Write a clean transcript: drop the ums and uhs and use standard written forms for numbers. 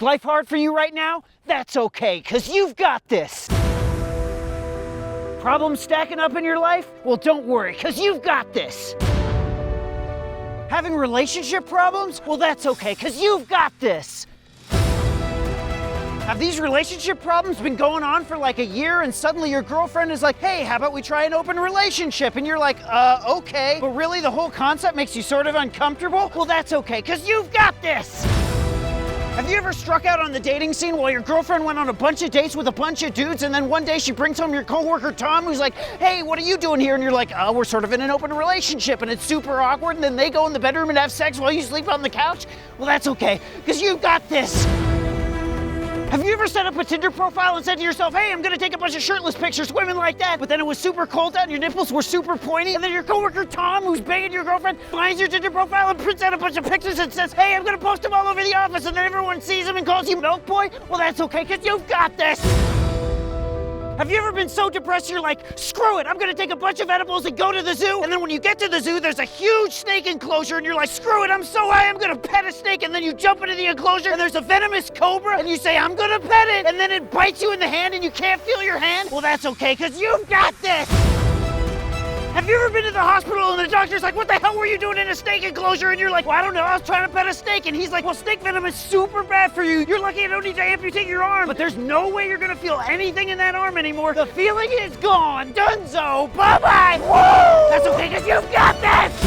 life hard for you right now? That's okay, because you've got this. Problems stacking up in your life? Well, don't worry, because you've got this. Having relationship problems? Well, that's okay, because you've got this. Have these relationship problems been going on for like a year and suddenly your girlfriend is like, hey, how about we try an open relationship? And you're like, okay. But really the whole concept makes you sort of uncomfortable? Well, that's okay, because you've got this. Have you ever struck out on the dating scene while your girlfriend went on a bunch of dates with a bunch of dudes and then one day she brings home your coworker Tom who's like, hey, what are you doing here? And you're like, we're sort of in an open relationship and it's super awkward and then they go in the bedroom and have sex while you sleep on the couch? Well, that's okay, because you've got this. Have you ever set up a Tinder profile and said to yourself, hey, I'm gonna take a bunch of shirtless pictures, women like that, but then it was super cold out and your nipples were super pointy, and then your coworker Tom, who's banging your girlfriend, finds your Tinder profile and prints out a bunch of pictures and says, hey, I'm gonna post them all over the office, and then everyone sees them and calls you Milk Boy? Well, that's okay, because you've got this. Have you ever been so depressed you're like, screw it, I'm gonna take a bunch of edibles and go to the zoo, and then when you get to the zoo, there's a huge snake enclosure, and you're like, screw it, I'm so high, I'm gonna pet a snake, and then you jump into the enclosure, and there's a venomous cobra, and you say, I'm gonna pet it, and then it bites you in the hand, and you can't feel your hand? Well, that's okay, because you've got this! Have you ever been to the hospital and the doctor's like, what the hell were you doing in a snake enclosure? And you're like, well, I don't know, I was trying to pet a snake. And he's like, well, snake venom is super bad for you. You're lucky I don't need to amputate your arm. But there's no way you're gonna feel anything in that arm anymore. The feeling is gone. Dunzo. Bye-bye. Woo! That's okay, because you've got this!